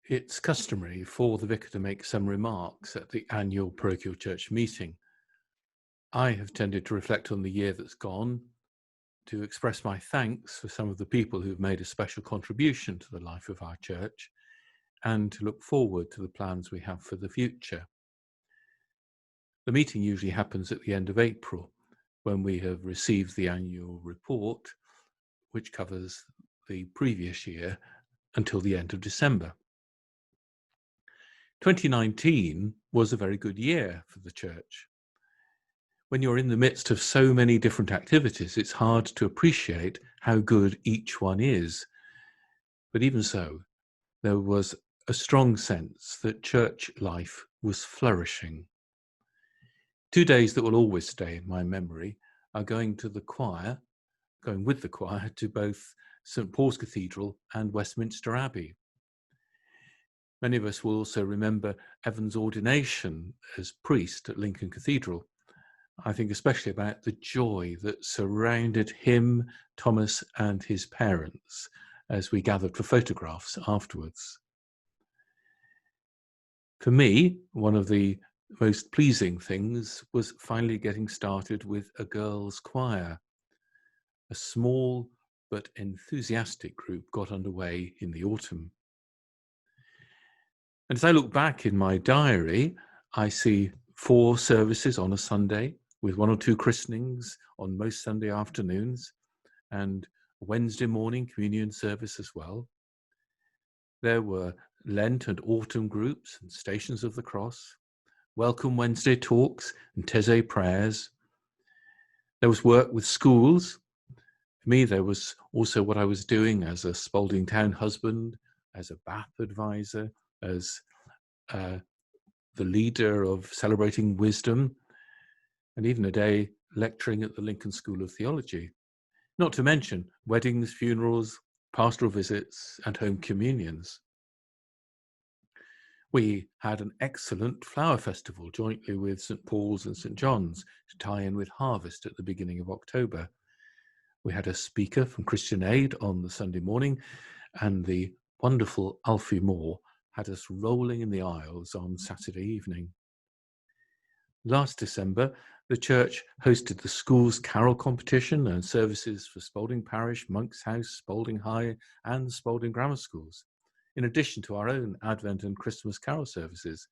It's customary for the vicar to make some remarks at the Annual Parochial Church Meeting. I have tended to reflect on the year that's gone, to express my thanks for some of the people who've made a special contribution to the life of our church, and to look forward to the plans we have for the future. The meeting usually happens at the end of April, when we have received the annual report, which covers the previous year until the end of December. 2019 was a very good year for the church. When you're in the midst of so many different activities, it's hard to appreciate how good each one is. But even so, there was a strong sense that church life was flourishing. 2 days that will always stay in my memory are going with the choir to both St. Paul's Cathedral and Westminster Abbey. Many of us will also remember Evan's ordination as priest at Lincoln Cathedral. I think especially about the joy that surrounded him, Thomas, and his parents as we gathered for photographs afterwards. For me, one of the most pleasing things was finally getting started with a girls' choir. A small but enthusiastic group got underway in the autumn. And as I look back in my diary, I see 4 services on a Sunday, with 1 or 2 christenings on most Sunday afternoons, and Wednesday morning communion service as well. There were Lent and autumn groups and Stations of the Cross, Welcome Wednesday talks and Taizé prayers. There was work with schools. For me, there was also what I was doing as a Spalding Town husband, as a BAP advisor, as the leader of Celebrating Wisdom, and even a day lecturing at the Lincoln School of Theology. Not to mention weddings, funerals, pastoral visits, and home communions. We had an excellent flower festival jointly with St. Paul's and St. John's to tie in with harvest at the beginning of October. We had a speaker from Christian Aid on the Sunday morning, and the wonderful Alfie Moore had us rolling in the aisles on Saturday evening. Last December, the church hosted the school's carol competition and services for Spalding Parish, Monk's House, Spalding High, and Spalding Grammar Schools, in addition to our own Advent and Christmas carol services,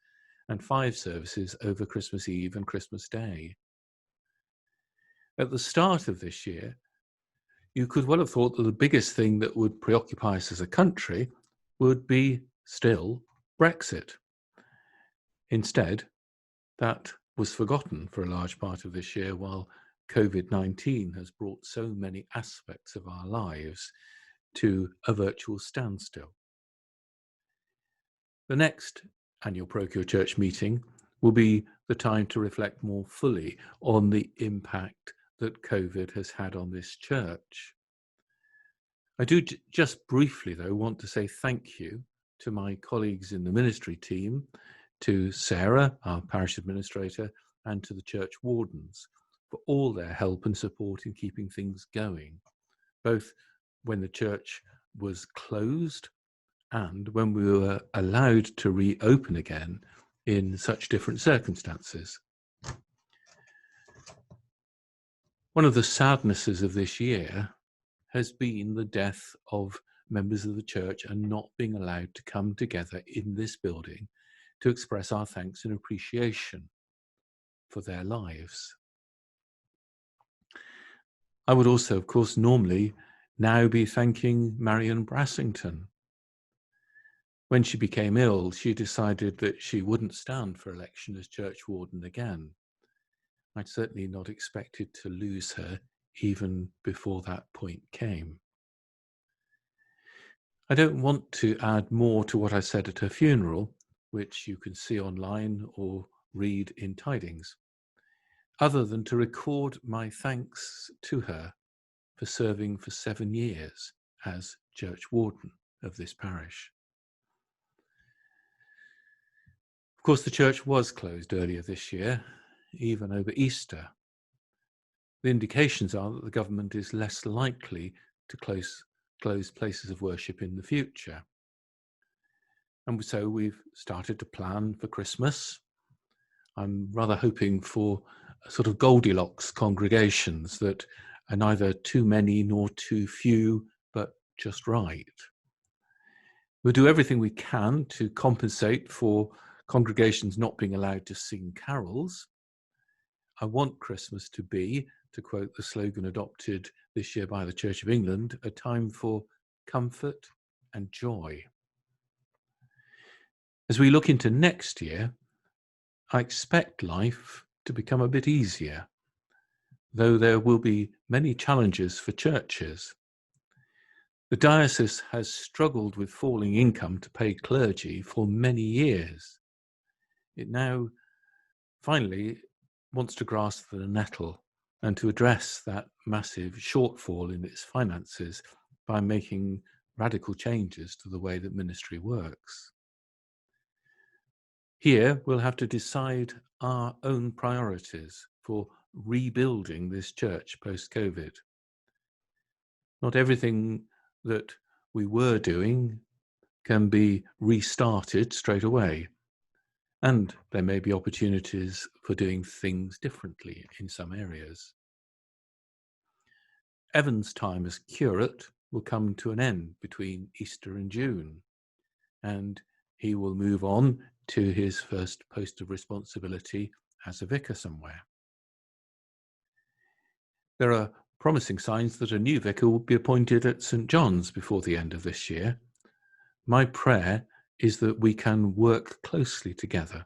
and 5 services over Christmas Eve and Christmas Day. At the start of this year, you could well have thought that the biggest thing that would preoccupy us as a country would be still Brexit. Instead, that was forgotten for a large part of this year, while COVID-19 has brought so many aspects of our lives to a virtual standstill. The next Annual Parochial Church Meeting will be the time to reflect more fully on the impact that COVID has had on this church. I do just briefly, though, want to say thank you to my colleagues in the ministry team, to Sarah, our parish administrator, and to the church wardens for all their help and support in keeping things going, both when the church was closed and when we were allowed to reopen again in such different circumstances. One of the sadnesses of this year has been the death of members of the church and not being allowed to come together in this building to express our thanks and appreciation for their lives. I would also, of course, normally now be thanking Marion Brassington. When she became ill, she decided that she wouldn't stand for election as church warden again. I'd certainly not expected to lose her even before that point came. I don't want to add more to what I said at her funeral, which you can see online or read in Tidings, other than to record my thanks to her for serving for 7 years as church warden of this parish. Of course, the church was closed earlier this year, even over Easter. The indications are that the government is less likely to close places of worship in the future. And so we've started to plan for Christmas. I'm rather hoping for sort of Goldilocks congregations that are neither too many nor too few, but just right. We'll do everything we can to compensate for congregations not being allowed to sing carols. I want Christmas to be, to quote the slogan adopted this year by the Church of England, a time for comfort and joy. As we look into next year, I expect life to become a bit easier, though there will be many challenges for churches. The diocese has struggled with falling income to pay clergy for many years. It now finally wants to grasp the nettle and to address that massive shortfall in its finances by making radical changes to the way that ministry works. Here, we'll have to decide our own priorities for rebuilding this church post-COVID. Not everything that we were doing can be restarted straight away. And there may be opportunities for doing things differently in some areas. Evan's time as curate will come to an end between Easter and June, and he will move on to his first post of responsibility as a vicar somewhere. There are promising signs that a new vicar will be appointed at St. John's before the end of this year. My prayer is that we can work closely together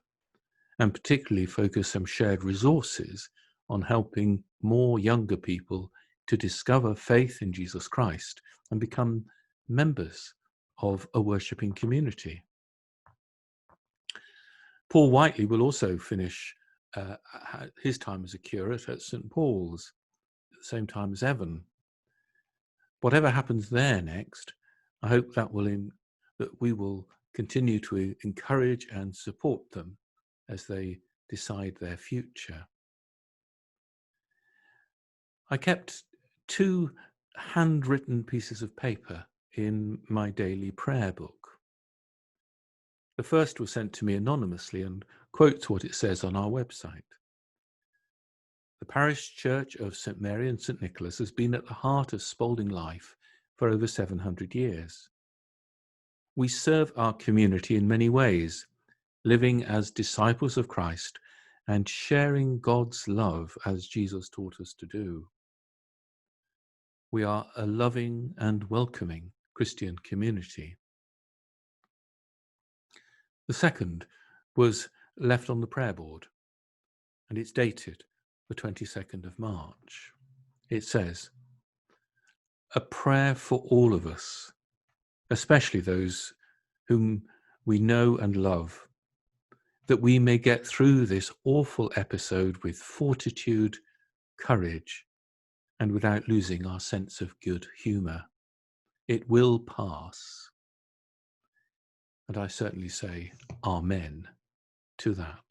and particularly focus some shared resources on helping more younger people to discover faith in Jesus Christ and become members of a worshipping community. Paul Whiteley will also finish his time as a curate at St. Paul's at the same time as Evan. Whatever happens there next, I hope that we will continue to encourage and support them as they decide their future. I kept 2 handwritten pieces of paper in my daily prayer book. The first was sent to me anonymously and quotes what it says on our website. The Parish Church of St. Mary and St. Nicolas has been at the heart of Spalding life for over 700 years. We serve our community in many ways, living as disciples of Christ and sharing God's love as Jesus taught us to do. We are a loving and welcoming Christian community. The second was left on the prayer board, and it's dated the 22nd of March. It says, "A prayer for all of us, especially those whom we know and love, that we may get through this awful episode with fortitude, courage, and without losing our sense of good humour. It will pass." And I certainly say amen to that.